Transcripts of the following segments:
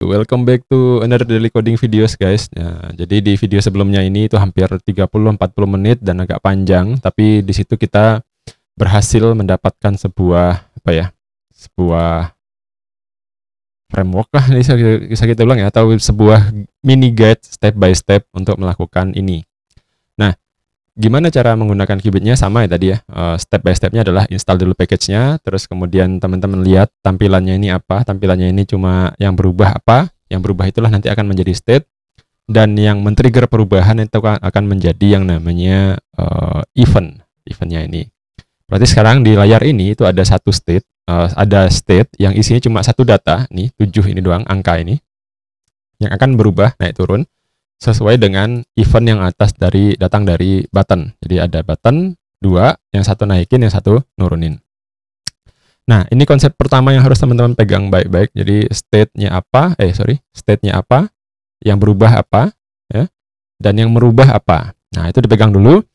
Welcome back to another daily coding videos guys. Nah, jadi di video sebelumnya ini itu hampir 30-40 menit dan agak panjang, tapi di situ kita berhasil mendapatkan sebuah sebuah framework lah, bisa kita bilang ya, atau sebuah mini guide step by step untuk melakukan ini. Nah, gimana cara menggunakan Qubit-nya? Sama ya tadi ya, step by stepnya adalah install dulu package-nya, terus kemudian teman-teman lihat tampilannya ini apa, tampilannya ini cuma yang berubah apa, yang berubah itulah nanti akan menjadi state, dan yang men-trigger perubahan itu akan menjadi yang namanya eventnya ini. Berarti sekarang di layar ini itu ada satu state, ada state yang isinya cuma satu data, nih 7 ini doang, angka ini, yang akan berubah naik turun, sesuai dengan event yang datang dari button. Jadi ada button 2, yang satu naikin, yang satu nurunin. Nah, ini konsep pertama yang harus teman-teman pegang baik-baik. Jadi state-nya apa? State-nya apa? Yang berubah apa? Ya. Dan yang merubah apa? Nah, itu dipegang dulu.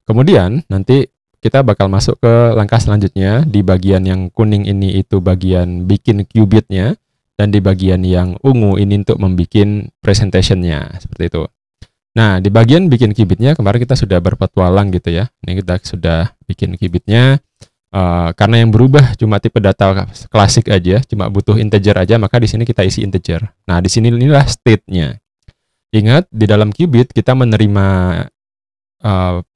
Kemudian nanti kita bakal masuk ke langkah selanjutnya. Di bagian yang kuning ini itu bagian bikin Qubit-nya. Dan di bagian yang ungu ini untuk membuat presentation-nya, seperti itu. Nah, di bagian bikin Qubit-nya kemarin kita sudah berpetualang gitu ya. Ini kita sudah bikin Qubit-nya. Karena yang berubah cuma tipe data klasik aja, cuma butuh integer aja, maka di sini kita isi integer. Nah, di sini inilah state-nya. Ingat, di dalam Qubit kita menerima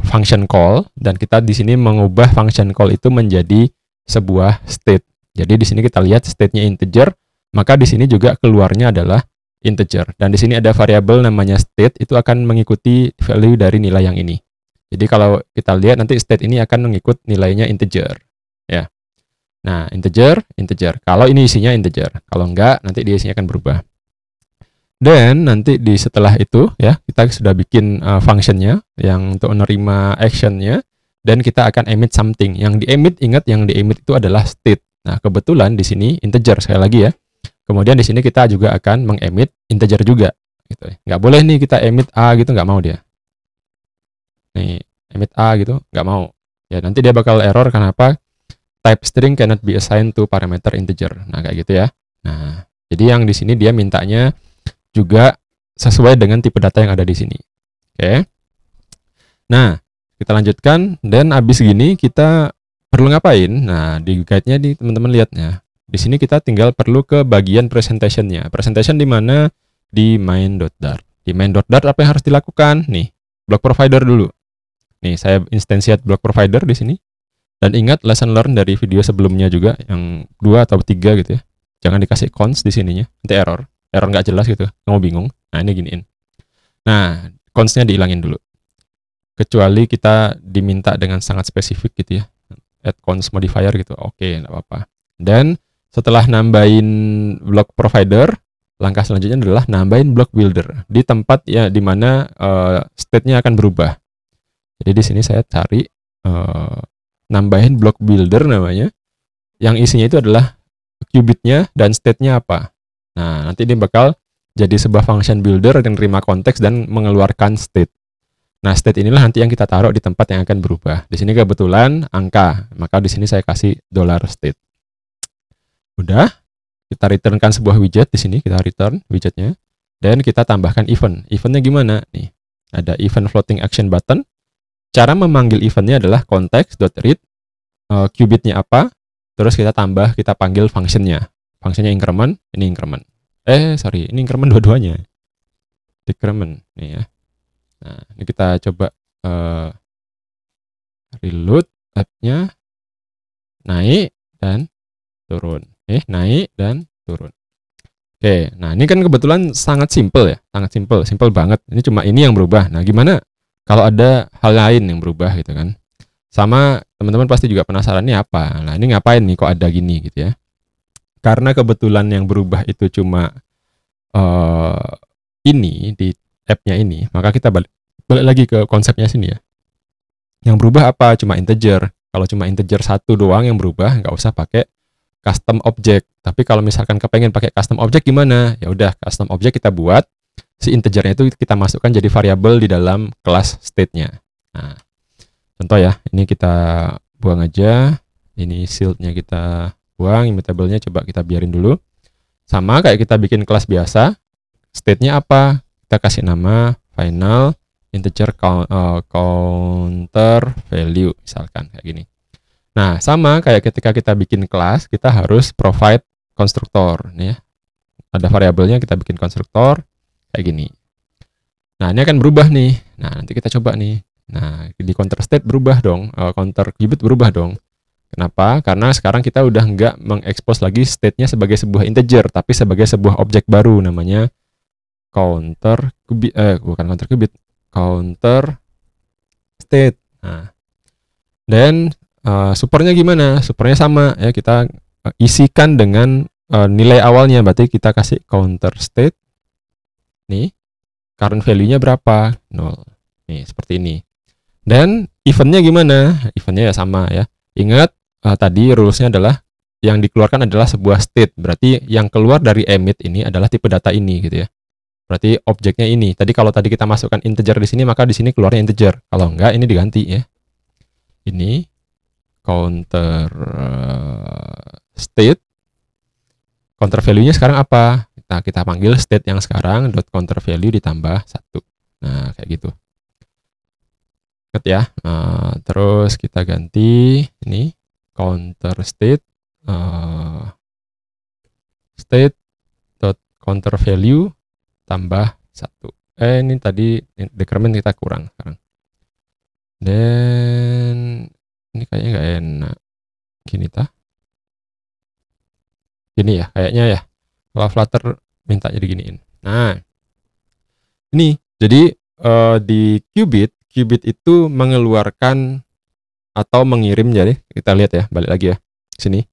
function call, dan kita di sini mengubah function call itu menjadi sebuah state. Jadi di sini kita lihat state-nya integer, maka di sini juga keluarnya adalah integer. Dan di sini ada variabel namanya state, itu akan mengikuti value dari nilai yang ini. Jadi kalau kita lihat nanti state ini akan mengikut nilainya integer. Ya. Nah, integer. Kalau ini isinya integer. Kalau enggak, nanti dia isinya akan berubah. Dan nanti setelah itu ya, kita sudah bikin functionnya yang untuk menerima actionnya, dan kita akan emit something. Yang di-emit, ingat yang di-emit itu adalah state. Nah, kebetulan di sini integer sekali lagi ya. Kemudian di sini kita juga akan mengemit integer juga. Gitu. Nggak boleh nih kita emit A gitu, nggak mau dia. Nih, emit A gitu, nggak mau. Ya, nanti dia bakal error, kenapa? Type string cannot be assigned to parameter integer. Nah, kayak gitu ya. Nah, jadi yang di sini dia mintanya juga sesuai dengan tipe data yang ada di sini. Oke. Nah, kita lanjutkan, dan abis gini kita perlu ngapain? Nah, di guide-nya di teman-teman lihatnya. Di sini kita tinggal perlu ke bagian presentation-nya. Presentation di mana? Di main.dart. Di main.dart apa yang harus dilakukan? Nih, block provider dulu. Nih, saya instansiate block provider di sini. Dan ingat lesson learn dari video sebelumnya juga, yang 2 atau 3 gitu ya. Jangan dikasih const di sininya, nanti error. Error nggak jelas gitu, kamu bingung. Nah, ini giniin. Nah, const-nya dihilangin dulu. Kecuali kita diminta dengan sangat spesifik gitu ya. Add const modifier gitu, oke, nggak apa-apa. Dan setelah nambahin block provider, langkah selanjutnya adalah nambahin block builder. Di tempat ya di mana state-nya akan berubah. Jadi di sini saya cari nambahin block builder namanya, yang isinya itu adalah Qubit-nya dan state-nya apa. Nah, nanti dia bakal jadi sebuah function builder yang terima konteks dan mengeluarkan state. Nah, state inilah nanti yang kita taruh di tempat yang akan berubah. Di sini kebetulan angka, maka di sini saya kasih $state. Udah, kita returnkan sebuah widget di sini, kita return widgetnya, dan kita tambahkan event. Eventnya gimana? Nih, ada event floating action button. Cara memanggil eventnya adalah context.read, Qubit-nya apa, terus kita panggil functionnya. Functionnya increment, ini increment. Ini increment dua-duanya. Decrement, nih ya. Nah, ini kita coba reload app-nya, naik dan turun. Naik dan turun. Oke, nah ini kan kebetulan sangat simple ya, simple banget. Ini cuma ini yang berubah. Nah, gimana kalau ada hal lain yang berubah gitu kan? Sama teman-teman pasti juga penasaran ini apa. Nah, ini ngapain nih kok ada gini gitu ya? Karena kebetulan yang berubah itu cuma ini di app-nya ini, maka kita balik lagi ke konsepnya sini ya. Yang berubah apa? Cuma integer. Kalau cuma integer satu doang yang berubah, nggak usah pakai custom object. Tapi kalau misalkan kepengen pakai custom object gimana? Ya udah, custom object kita buat, si integernya itu kita masukkan jadi variabel di dalam kelas state-nya. Nah, contoh ya, ini kita buang aja, ini shield-nya kita buang, immutable-nya coba kita biarin dulu. Sama kayak kita bikin kelas biasa, state-nya apa? Kita kasih nama final integer counter value, misalkan kayak gini. Nah, sama kayak ketika kita bikin kelas, kita harus provide konstruktor. Nih ya. Ada variabelnya, kita bikin konstruktor kayak gini. Nah, ini akan berubah nih. Nah, nanti kita coba nih. Nah, di counter state berubah dong, counter qubit berubah dong. Kenapa? Karena sekarang kita udah nggak mengekspos lagi state-nya sebagai sebuah integer, tapi sebagai sebuah objek baru namanya counter qubit, bukan counter qubit, counter state. Nah, dan supernya gimana? Supernya sama ya, kita isikan dengan nilai awalnya, berarti kita kasih counter state. Nih, current value-nya berapa? 0. Nih, seperti ini. Dan eventnya gimana? Eventnya ya sama ya. Ingat, tadi rules-nya adalah yang dikeluarkan adalah sebuah state. Berarti yang keluar dari emit ini adalah tipe data ini gitu ya. Berarti objeknya ini. Tadi kalau tadi kita masukkan integer di sini, maka di sini keluarnya integer. Kalau enggak, ini diganti ya. Ini counter state. Counter value-nya sekarang apa? Nah, kita panggil state yang sekarang dot counter value ditambah 1. Nah, kayak gitu. Ya, terus kita ganti ini counter state state dot counter value tambah 1. Ini tadi decrement kita kurang sekarang. Dan ini kayaknya nggak enak. Gini tah. Gini ya, kayaknya ya. Kalau Flutter minta jadi giniin. Nah, ini jadi di qubit itu mengeluarkan atau mengirim, jadi kita lihat ya, balik lagi ya sini.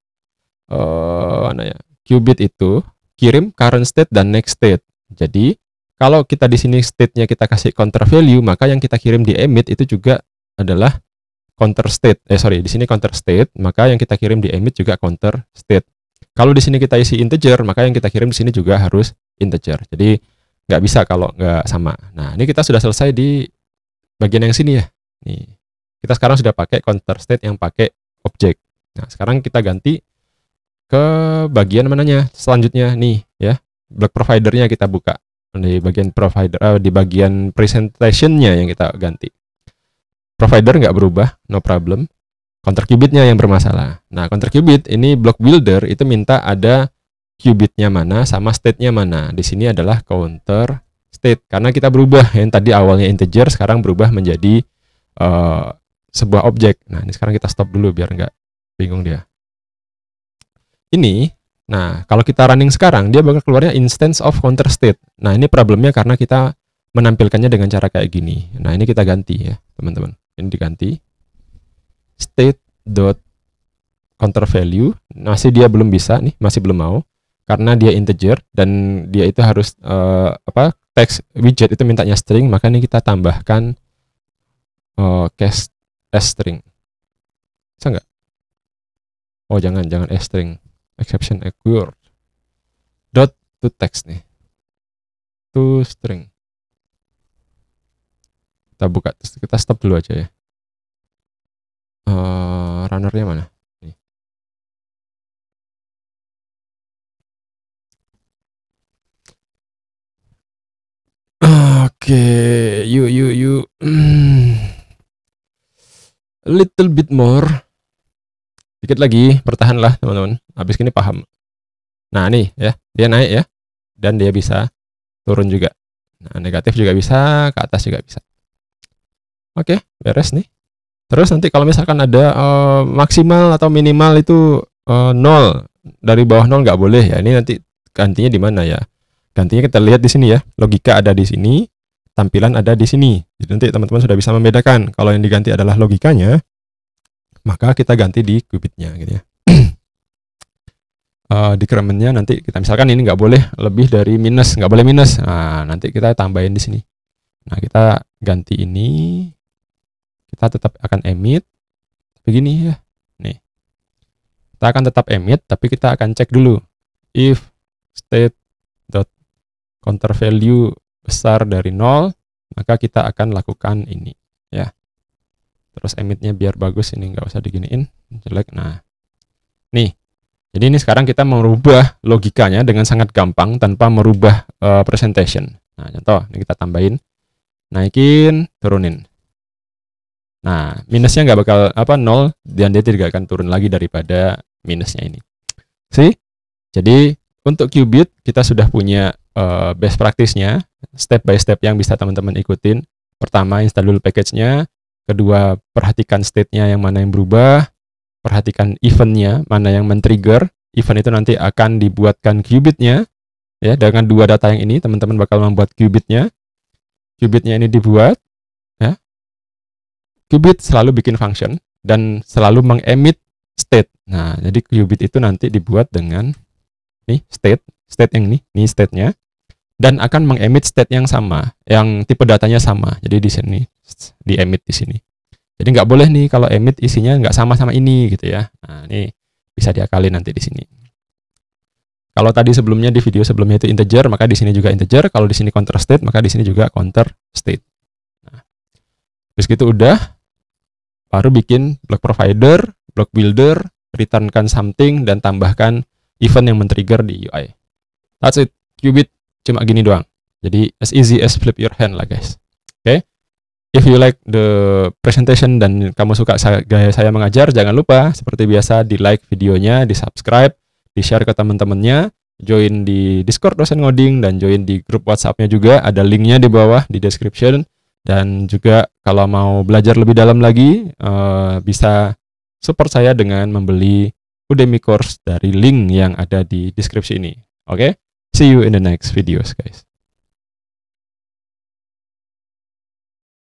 Mana ya? Qubit itu kirim current state dan next state. Jadi kalau kita di sini state-nya kita kasih counter value, maka yang kita kirim di emit itu juga adalah counter state. Di sini counter state, maka yang kita kirim di emit juga counter state. Kalau di sini kita isi integer, maka yang kita kirim di sini juga harus integer. Jadi nggak bisa kalau nggak sama. Nah, ini kita sudah selesai di bagian yang sini ya. Nih, kita sekarang sudah pakai counter state yang pakai objek. Nah, sekarang kita ganti ke bagian mananya? Selanjutnya nih ya, block providernya kita buka. Di bagian provider, di bagian presentation-nya yang kita ganti. Provider nggak berubah, no problem. Counter qubitnya yang bermasalah. Nah, counter qubit ini block builder itu minta ada qubitnya mana sama state-nya mana. Di sini adalah counter state karena kita berubah, yang tadi awalnya integer sekarang berubah menjadi sebuah objek. Nah, ini sekarang kita stop dulu biar nggak bingung dia. Ini, nah kalau kita running sekarang dia bakal keluarnya instance of counter state. Nah, ini problemnya karena kita menampilkannya dengan cara kayak gini. Nah, ini kita ganti ya teman-teman. Ini diganti state dot counter value. Masih dia belum bisa nih, masih belum mau karena dia integer dan dia itu harus text widget itu mintanya string, maka ini kita tambahkan cast string. Bisa nggak? Oh, jangan string, exception occur dot to text nih, to string. Kita buka, kita stop dulu aja ya. Runnernya mana? Nih. Oke, yuk. A little bit more. Dikit lagi, bertahanlah teman-teman. Habis ini paham. Nah, nih ya, dia naik ya. Dan dia bisa turun juga. Nah, negatif juga bisa, ke atas juga bisa. Oke, beres nih. Terus nanti kalau misalkan ada maksimal atau minimal itu 0, dari bawah 0 nggak boleh ya. Ini nanti gantinya di mana ya? Gantinya kita lihat di sini ya. Logika ada di sini, tampilan ada di sini. Jadi nanti teman-teman sudah bisa membedakan. Kalau yang diganti adalah logikanya, maka kita ganti di qubitnya gitu ya. Decrementnya nanti kita misalkan ini nggak boleh lebih dari minus, nggak boleh minus. Nah, nanti kita tambahin di sini. Nah, kita ganti ini. Kita tetap akan emit begini ya. Nih. Kita akan tetap emit, tapi kita akan cek dulu if state dot counter value besar dari 0, maka kita akan lakukan ini ya. Terus emitnya biar bagus, ini nggak usah diginiin, jelek. Nah, nih Jadi ini sekarang kita merubah logikanya dengan sangat gampang tanpa merubah presentation. Nah, contoh, ini kita tambahin, naikin, turunin. Nah, minusnya nggak bakal 0, dan dia tidak akan turun lagi daripada minusnya ini. See? Jadi untuk Qubit kita sudah punya best practice-nya, step by step yang bisa teman-teman ikutin. Pertama, install dulu package-nya. Kedua, perhatikan state-nya yang mana yang berubah. Perhatikan event-nya, mana yang men-trigger. Event itu nanti akan dibuatkan Qubit-nya. Ya, dengan dua data yang ini, teman-teman bakal membuat Qubit-nya. Qubit-nya ini dibuat. Ya. Qubit selalu bikin function dan selalu mengemit state. Nah, jadi Qubit itu nanti dibuat dengan nih state yang ini state-nya. Dan akan mengemit state yang sama, yang tipe datanya sama. Jadi di sini, di-emit di sini. Jadi nggak boleh nih kalau emit isinya nggak sama-sama ini gitu ya. Nah, ini bisa diakalin nanti di sini. Kalau tadi sebelumnya di video sebelumnya itu integer, maka di sini juga integer. Kalau di sini counter state, maka di sini juga counter state. Nah, terus gitu udah, baru bikin block provider, block builder, returnkan something, dan tambahkan event yang men-trigger di UI. That's it. Qubit cuma gini doang. Jadi as easy as flip your hand lah guys. Oke. If you like the presentation dan kamu suka gaya saya mengajar, jangan lupa seperti biasa di like videonya, di subscribe, di share ke teman-temannya, join di Discord dosen ngoding, dan join di grup WhatsApp-nya juga, ada linknya di bawah di description. Dan juga kalau mau belajar lebih dalam lagi, bisa support saya dengan membeli Udemy course dari link yang ada di deskripsi ini. Oke? See you in the next videos guys.